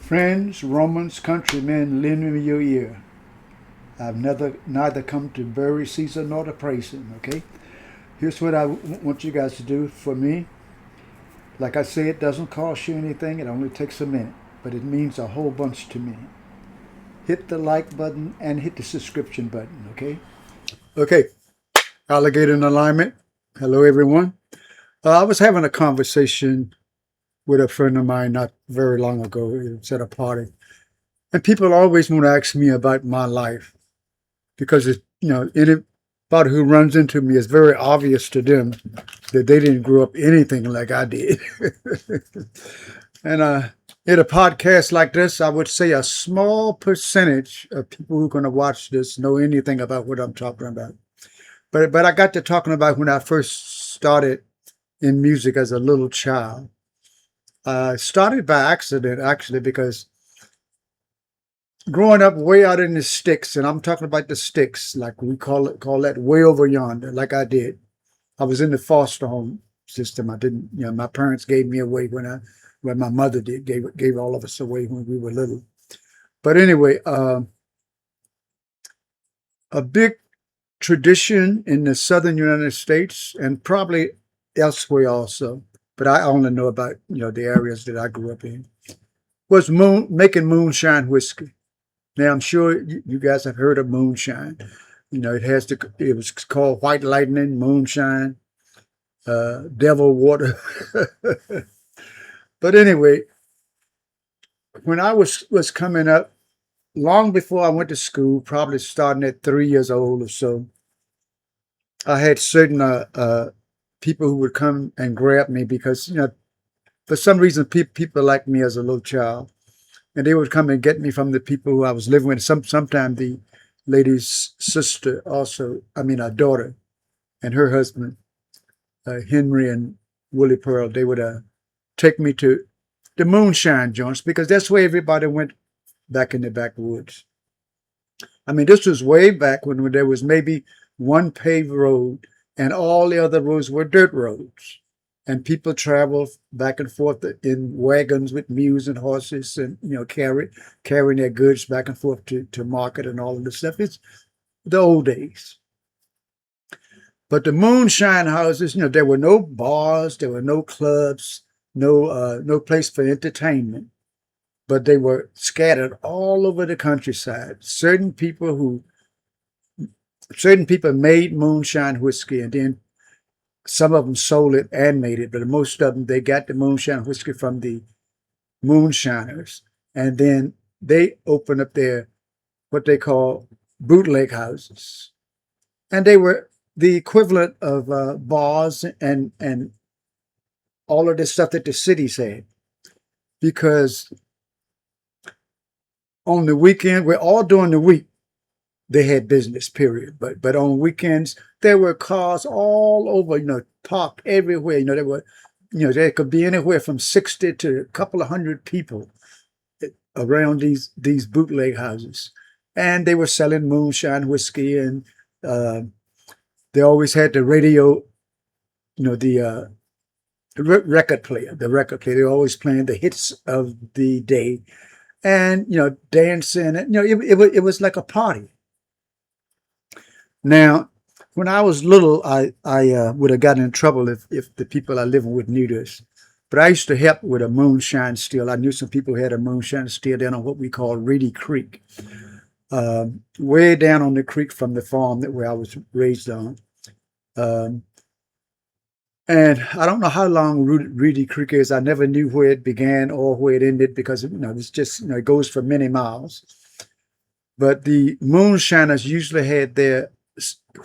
Friends, Romans, countrymen, lend me your ear. I've neither come to bury Caesar nor to praise him, okay? Here's what I want you guys to do for me. Like I say, it doesn't cost you anything. It only takes a minute, but it means a whole bunch to me. Hit the like button and hit the subscription button, okay? Okay, Alligator in alignment. Hello, everyone. I was having a conversation with a friend of mine not very long ago. It was at a party. And people always want to ask me about my life because anybody who runs into me is very obvious to them that they didn't grow up anything like I did. And in a podcast like this, I would say a small percentage of people who are going to watch this know anything about what I'm talking about. But I got to talking about when I first started in music as a little child. I started by accident, actually, because growing up way out in the sticks, and I'm talking about the sticks, like we call that way over yonder, like I did. I was in the foster home system. I didn't, my parents gave me away when my mother did, gave all of us away when we were little. But anyway, a big tradition in the southern United States and probably elsewhere also, but I only know about, the areas that I grew up in, was making moonshine whiskey. Now, I'm sure you guys have heard of moonshine. It was called white lightning, moonshine, devil water. But anyway, when I was coming up, long before I went to school, probably starting at 3 years old or so, I had certain people who would come and grab me because, for some reason, people liked me as a little child. And they would come and get me from the people who I was living with. Sometimes the lady's sister also, I mean, our daughter and her husband, Henry and Willie Pearl, they would take me to the moonshine joints because that's where everybody went back in the backwoods. I mean, this was way back when there was maybe one paved road and all the other roads were dirt roads. And people traveled back and forth in wagons with mules and horses and, carrying their goods back and forth to market and all of this stuff. It's the old days. But the moonshine houses, there were no bars, there were no clubs, no place for entertainment. But they were scattered all over the countryside. Certain people made moonshine whiskey, and then some of them sold it and made it, but most of them, they got the moonshine whiskey from the moonshiners. And then they opened up their, what they call bootleg houses. And they were the equivalent of bars and all of this stuff that the cities had. Because on the weekend, we're all during the week, they had business, period. But on weekends, there were cars all over, parked everywhere. There could be anywhere from 60 to a couple of hundred people around these bootleg houses. And they were selling moonshine whiskey, and they always had the radio, the record player, They were always playing the hits of the day, and dancing. It was like a party. Now, when I was little, I would have gotten in trouble if the people I living with knew this. But I used to help with a moonshine still. I knew some people who had a moonshine still down on what we call Reedy Creek, way down on the creek from the farm where I was raised on. And I don't know how long Reedy Creek is. I never knew where it began or where it ended because it's just it goes for many miles. But the moonshiners usually had their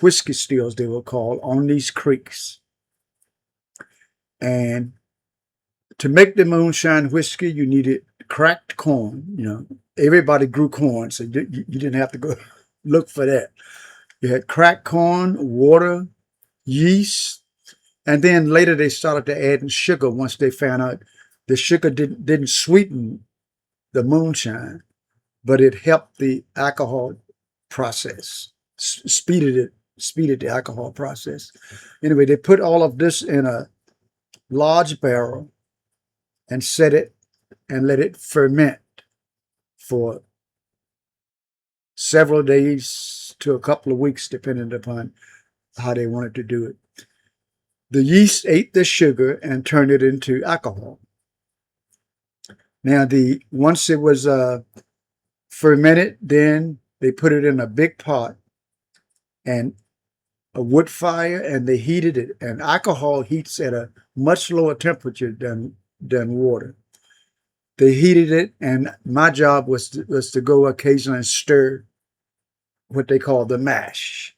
whiskey stills, they were called, on these creeks. And to make the moonshine whiskey, you needed cracked corn. Everybody grew corn, so you didn't have to go look for that. You had cracked corn, water, yeast, and then later they started to add in sugar once they found out the sugar didn't sweeten the moonshine, but it helped the alcohol process, speeded the alcohol process. Anyway, they put all of this in a large barrel and set it and let it ferment. for several days to a couple of weeks, depending upon how they wanted to do it. The yeast ate the sugar and turned it into alcohol. Now, once it was fermented, then they put it in a big pot and a wood fire, and they heated it. And alcohol heats at a much lower temperature than water. They heated it, and my job was to go occasionally and stir what they call the mash.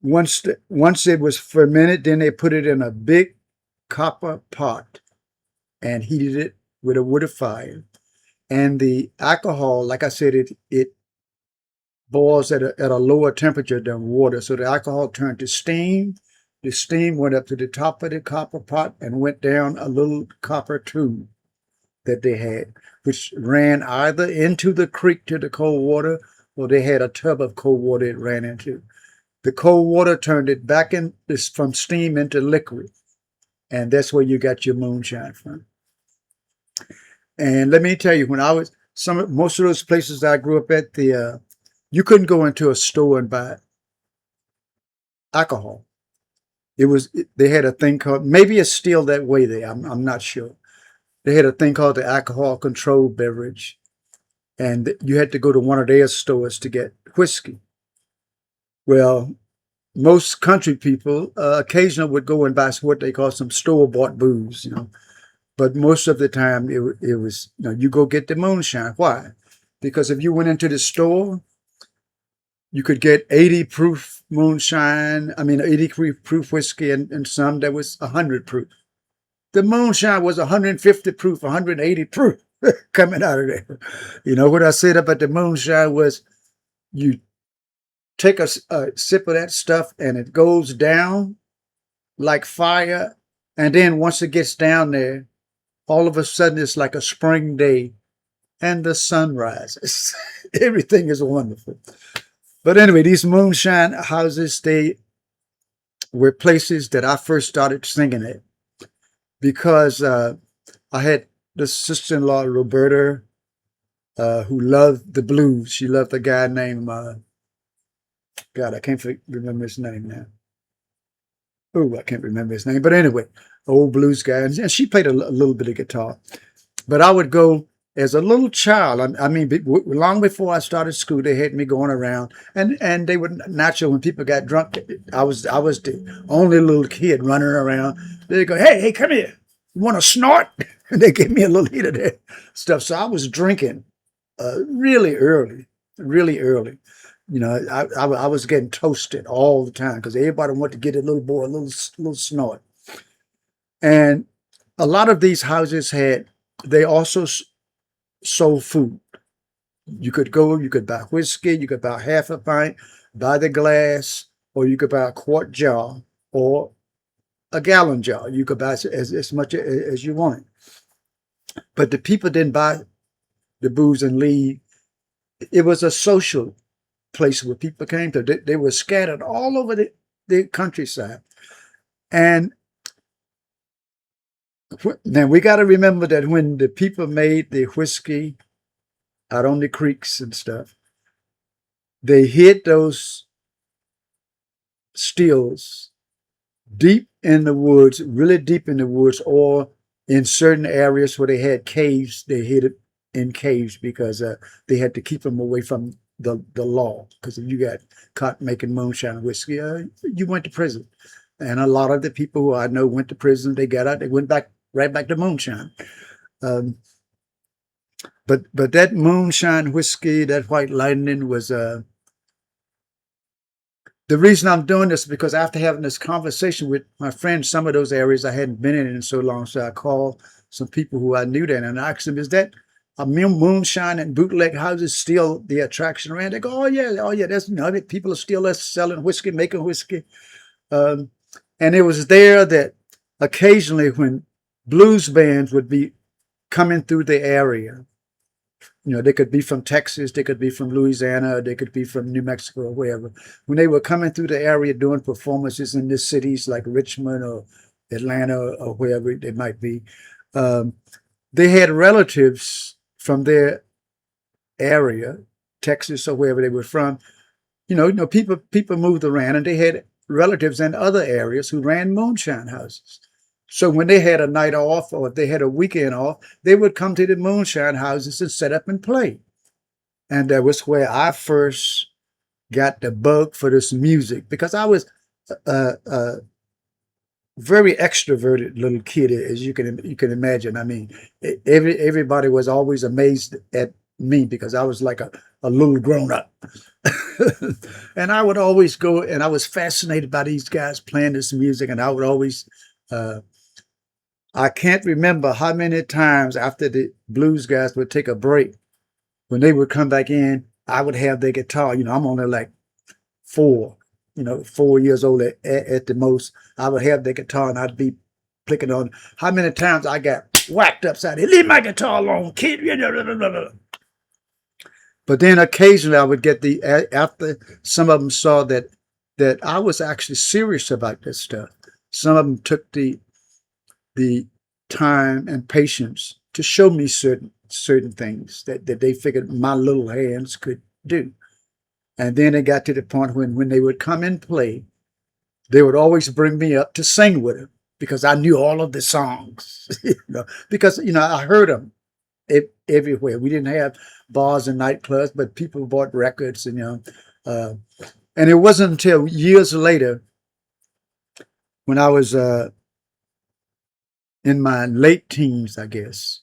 Once it was fermented, then they put it in a big copper pot and heated it with a wood fire. And the alcohol, like I said, it boils at a lower temperature than water. So the alcohol turned to steam. The steam went up to the top of the copper pot and went down a little copper tube that they had, which ran either into the creek to the cold water, or they had a tub of cold water it ran into. The cold water turned it back from steam into liquid. And that's where you got your moonshine from. And let me tell you, when I was most of those places I grew up at, you couldn't go into a store and buy alcohol. They had a thing called, maybe it's still that way there, I'm not sure. They had a thing called the alcohol controlled beverage, and you had to go to one of their stores to get whiskey. Well, most country people occasionally would go and buy what they call some store-bought booze, But most of the time, it was, you go get the moonshine. Why? Because if you went into the store, you could get 80 proof moonshine, 80 proof whiskey, and some that was 100 proof. The moonshine was 150 proof, 180 proof coming out of there. What I said about the moonshine was, you take a sip of that stuff and it goes down like fire. And then once it gets down there, all of a sudden it's like a spring day and the sun rises. Everything is wonderful. But anyway, these moonshine houses, they were places that I first started singing at, because I had this sister-in-law, Roberta, who loved the blues. She loved a guy named, God, I can't remember his name now. Oh, I can't remember his name. But anyway, old blues guy. And she played a little bit of guitar. But I would go as a little child. Long before I started school, they had me going around. And they would, naturally, when people got drunk, I was the only little kid running around. They'd go, hey, come here. You want to snort? And they gave me a little hit of that stuff. So I was drinking really early. I was getting toasted all the time because everybody wanted to get a little boy a little snort. And a lot of these houses they also sold food. You could buy whiskey, you could buy half a pint, buy the glass, or you could buy a quart jar or a gallon jar. You could buy as much as you wanted. But the people didn't buy the booze and leave. It was a social place where people came to. They were scattered all over the countryside. And now we got to remember that when the people made the whiskey out on the creeks and stuff, they hid those stills deep in the woods, really deep in the woods, or in certain areas where they had caves, they hid it in caves because they had to keep them away from the law. Because if you got caught making moonshine whiskey, you went to prison. And a lot of the people who I know went to prison. They got out, they went right back to moonshine. But that moonshine whiskey, that White Lightning, was the reason I'm doing this is because after having this conversation with my friends, some of those areas I hadn't been in so long, so I called some people who I knew then and I asked them, is that a moonshine and bootleg houses still the attraction around? They go, oh yeah, that's, people are still selling whiskey, making whiskey. And it was there that occasionally when blues bands would be coming through the area, they could be from Texas, they could be from Louisiana, they could be from New Mexico or wherever. When they were coming through the area doing performances in the cities like Richmond or Atlanta or wherever they might be, they had relatives from their area, Texas or wherever they were from. People moved around, and they had relatives in other areas who ran moonshine houses. So when they had a night off or if they had a weekend off, they would come to the moonshine houses and set up and play. And that was where I first got the bug for this music, because I was a very extroverted little kid, as you can imagine. I mean, everybody was always amazed at me because I was like a little grown up. And I would always go, and I was fascinated by these guys playing this music, and I would always uh, I can't remember how many times after the blues guys would take a break, when they would come back in, I would have their guitar. I'm only like 4, 4 years old at the most. I would have their guitar, and I'd be clicking on. How many times I got whacked upside the head? Leave my guitar alone, kid. But then occasionally I would get after some of them saw that I was actually serious about this stuff. Some of them took the time and patience to show me certain things that they figured my little hands could do. And then it got to the point when they would come and play, they would always bring me up to sing with them because I knew all of the songs. Because I heard them everywhere. We didn't have bars and nightclubs, but people bought records, and it wasn't until years later, when I was in my late teens, I guess,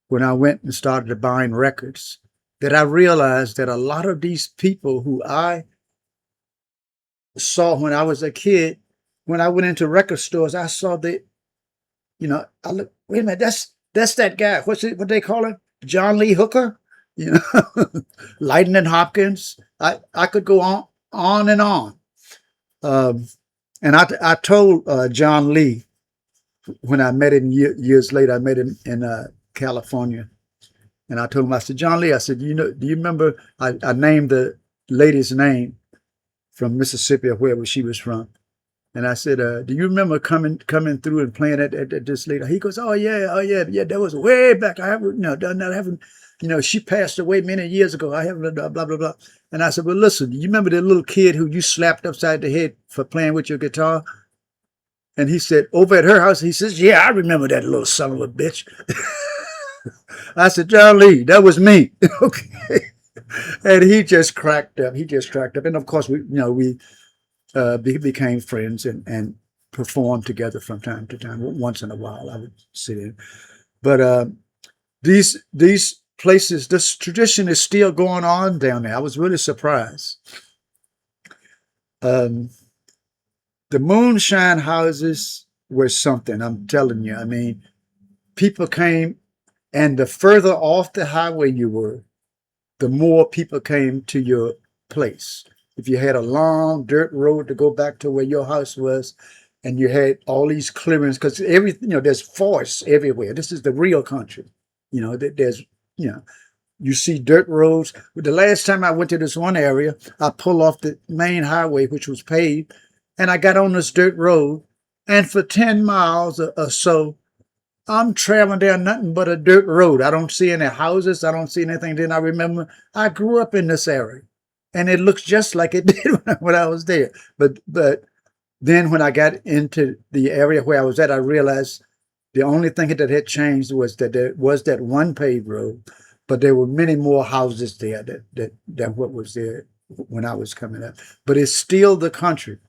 when I went and started buying records, that I realized that a lot of these people who I saw when I was a kid, when I went into record stores, I saw I look, wait a minute, that's that guy. What they call him? John Lee Hooker? Lightning Hopkins. I could go on and on. And I told John Lee, when I met him years later, I met him in California. And I told him, I said, John Lee, I said, do you remember, I named the lady's name from Mississippi, or wherever she was from. And I said, do you remember coming through and playing at this lady? He goes, oh yeah, that was way back. I haven't, done that. I haven't, she passed away many years ago. I haven't, blah, blah, blah. And I said, well, listen, do you remember the little kid who you slapped upside the head for playing with your guitar? And he said, over at her house, he says, yeah, I remember that little son of a bitch. I said, John Lee, that was me. Okay. And he just cracked up. And of course, we became friends and performed together from time to time. Once in a while, I would sit in. But these places, this tradition is still going on down there. I was really surprised. The moonshine houses were something, I'm telling you. I mean, people came, and the further off the highway you were, the more people came to your place. If you had a long dirt road to go back to where your house was, and you had all these clearings, because there's forests everywhere. This is the real country. There's, you see dirt roads. The last time I went to this one area, I pulled off the main highway, which was paved, and I got on this dirt road, and for 10 miles or so, I'm traveling down nothing but a dirt road. I don't see any houses. I don't see anything. Then I remember I grew up in this area, and it looks just like it did when I was there. But then when I got into the area where I was at, I realized the only thing that had changed was that there was that one paved road, but there were many more houses there than what was there when I was coming up. But it's still the country.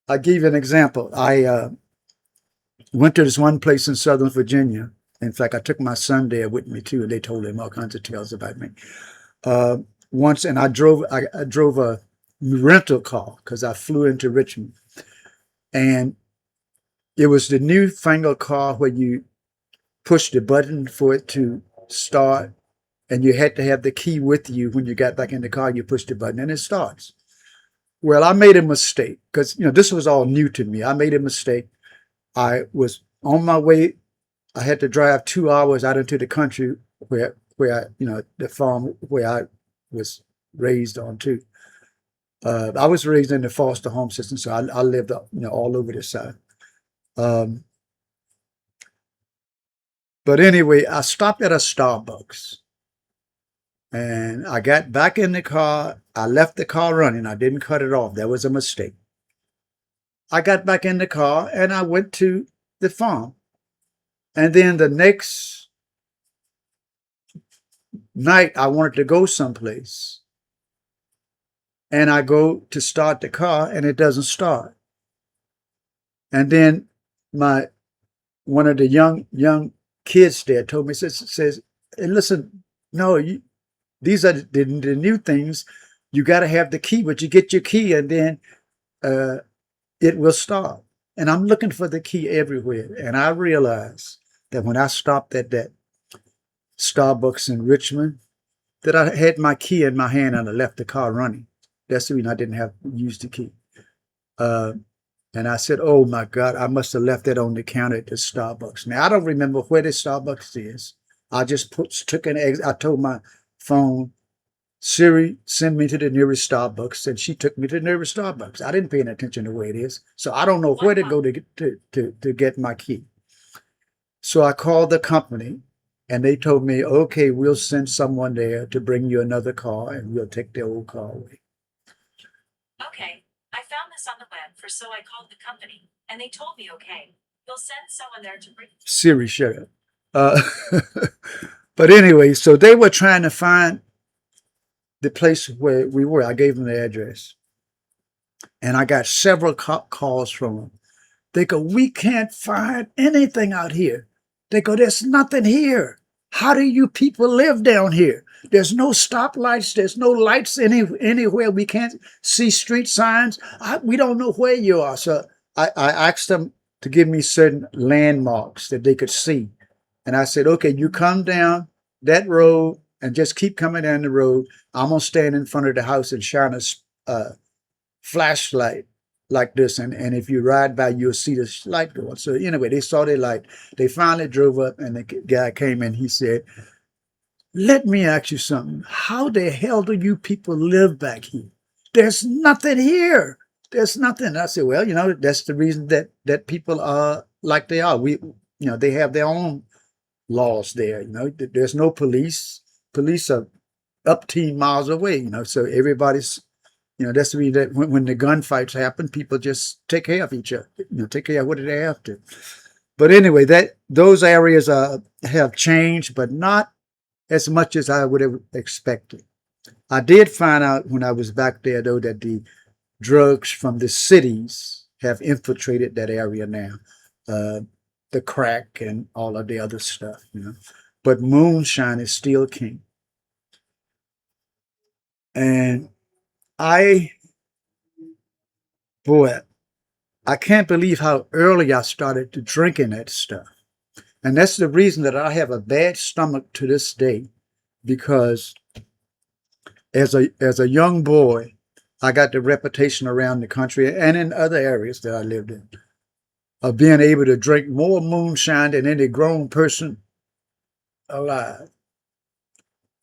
I'll give you an example. I went to this one place in Southern Virginia. In fact, I took my son there with me too, and they told him all kinds of tales about me. Once, and I drove a rental car because I flew into Richmond, and it was the newfangled car where you push the button for it to start, and you had to have the key with you when you got back in the car. You push the button and it starts. Well, I made a mistake because this was all new to me. I made a mistake. I was on my way. I had to drive 2 hours out into the country where I, the farm where I was raised on too. I was raised in the foster home system, so I lived all over the South. But anyway, I stopped at a Starbucks and I got back in the car. I left the car running. I didn't cut it off. That was a mistake. I got back in the car and I went to the farm. And then the next night, I wanted to go someplace. And I go to start the car and it doesn't start. And then my one of the young kids there told me, says, "Hey, listen, no, these are the new things. You got to have the key, but you get your key and then uh, it will start." And I'm looking for the key everywhere. And I realized that when I stopped at that Starbucks in Richmond, that I had my key in my hand and I left the car running. That's the reason I didn't have used the key. Uh, and I said, "Oh my God, I must have left that on the counter at the Starbucks." Now I don't remember where the Starbucks is. I just took an egg. I told my phone, "Siri, send me to the nearest Starbucks," and she took me to the nearest Starbucks. I didn't pay any attention to where it is, so I don't know where to go to get my key. So I called the company, and they told me, "Okay, we'll send someone there to bring you another car, and we'll take the old car away." Okay, I found this on the web for so I called the company and they told me okay, you'll send someone there to bring. Siri, shut up. Uh, but anyway, so they were trying to find the place where we were. I gave them the address, and I got several calls from them. They go, "We can't find anything out here." They go, "There's nothing here. How do you people live down here? There's no stoplights. There's no lights anywhere. We can't see street signs. We don't know where you are." So I asked them to give me certain landmarks that they could see. And I said, "Okay, you come down that road and just keep coming down the road. I'm going to stand in front of the house and shine a flashlight like this. And if you ride by, you'll see this light going." So anyway, they saw the light. They finally drove up and the guy came in. He said, "Let me ask you something. How the hell do you people live back here? There's nothing here. There's nothing." I said, "Well, that's the reason that people are like they are. They have their own laws there. There's no police. Police are up 10 miles away, so everybody's, that's the reason that when the gunfights happen, people just take care of each other, take care of what they have to." But anyway, those areas have changed, but not as much as I would have expected. I did find out when I was back there, though, that the drugs from the cities have infiltrated that area now. The crack and all of the other stuff. But moonshine is still king. And I, boy, I can't believe how early I started to drinking that stuff. And that's the reason that I have a bad stomach to this day, because as a young boy, I got the reputation around the country and in other areas that I lived in of being able to drink more moonshine than any grown person alive.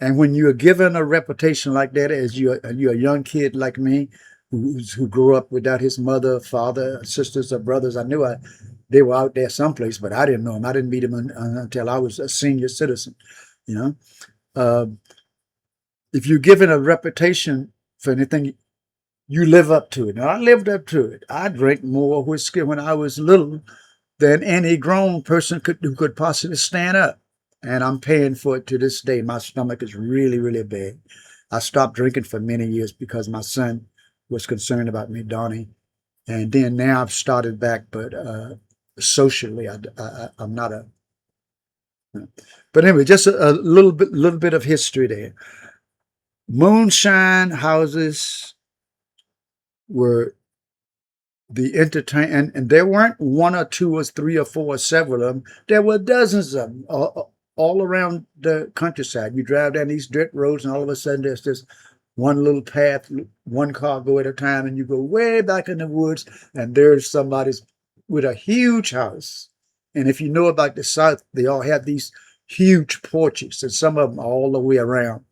And when you're given a reputation like that, as you're a young kid like me, who grew up without his mother, father, sisters, or brothers, I knew they were out there someplace, but I didn't know them. I didn't meet them until I was a senior citizen. You know, uh, if you're given a reputation for anything, you live up to it. Now, I lived up to it. I drank more whiskey when I was little than any grown person who could possibly stand up. And I'm paying for it to this day. My stomach is really, really bad. I stopped drinking for many years because my son was concerned about me, Donnie. And then now I've started back, but socially, I'm not a. But anyway, just a little bit of history there. Moonshine houses were the entertain, and there weren't one or two or three or four or several of them. There were dozens of them all around the countryside. You drive down these dirt roads, and all of a sudden there's this one little path, one car go at a time, and you go way back in the woods, and there's somebody's with a huge house. And if you know about the South, they all have these huge porches, and some of them are all the way around.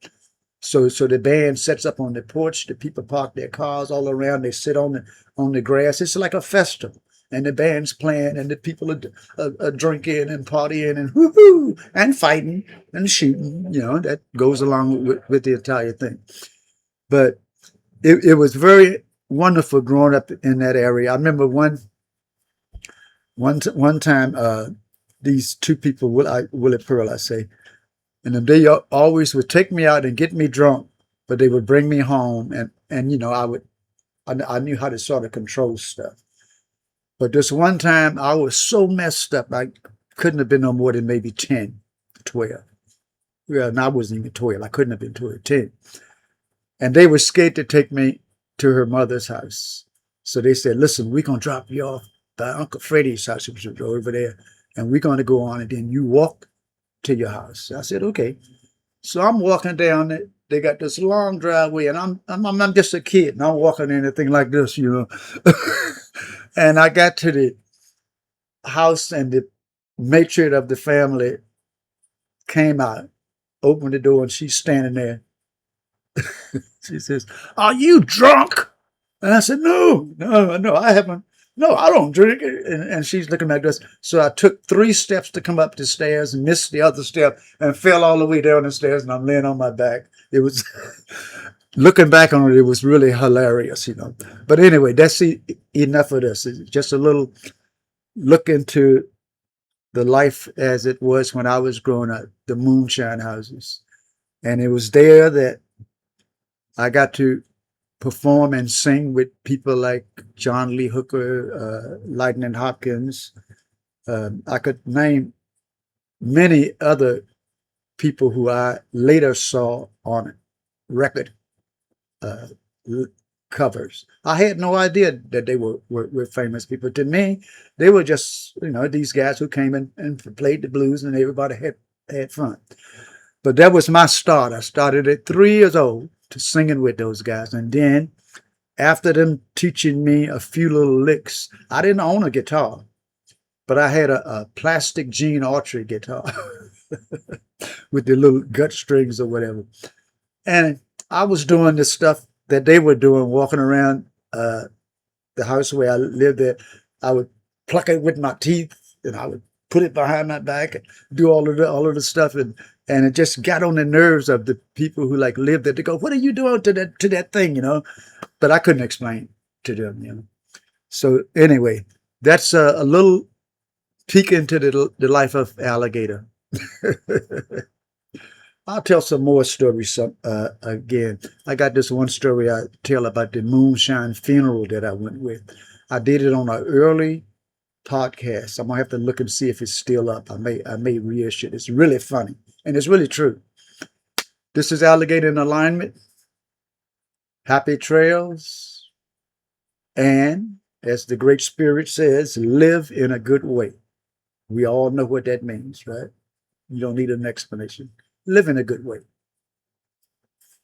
So the band sets up on the porch. The people park their cars all around. They sit on the grass. It's like a festival. and the band's playing, and the people are drinking and partying and whoo and fighting and shooting. That goes along with the entire thing. But it was very wonderful growing up in that area. I remember one time, these two people, Willie Pearl, I say, and they always would take me out and get me drunk, but they would bring me home, and I knew how to sort of control stuff. But this one time I was so messed up, I couldn't have been no more than maybe 10, 12. Well, and I wasn't even 12. I couldn't have been 12, 10. And they were scared to take me to her mother's house. So they said, listen, we're going to drop you off by Uncle Freddie's house, which was over there, and we're going to go on, and then you walk to your house. I said, okay. So I'm walking down it. They got this long driveway, and I'm just a kid, and I'm walking anything like this, And I got to the house, and the matriarch of the family came out, opened the door, and she's standing there. She says, "Are you drunk?" And I said, "No, I haven't. No, I don't drink." And she's looking at us. So I took 3 steps to come up the stairs and missed the other step and fell all the way down the stairs, and I'm laying on my back. It was, looking back on it, it was really hilarious, But anyway, that's enough of this. It's just a little look into the life as it was when I was growing up, the Moonshine houses. And it was there that I got to perform and sing with people like John Lee Hooker, Lightning Hopkins. I could name many other people who I later saw on record covers. I had no idea that they were famous people. To me, they were just, these guys who came in and played the blues, and everybody had fun. But that was my start. I started at 3 years old to singing with those guys. And then after them teaching me a few little licks, I didn't own a guitar, but I had a plastic Gene Autry guitar with the little gut strings or whatever. And I was doing the stuff that they were doing, walking around the house where I lived at. I would pluck it with my teeth, and I would put it behind my back and do all of the stuff. And it just got on the nerves of the people who lived there. They go, "What are you doing to that thing?" But I couldn't explain to them. So anyway, that's a little peek into the life of Alligator. I'll tell some more stories again. I got this one story I tell about the Moonshine funeral that I went with. I did it on an early podcast. I'm gonna have to look and see if it's still up. I may reissue it. It's really funny, and it's really true. This is Alligator in Alignment. Happy trails, and as the Great Spirit says, live in a good way. We all know what that means, right? You don't need an explanation. Live in a good way.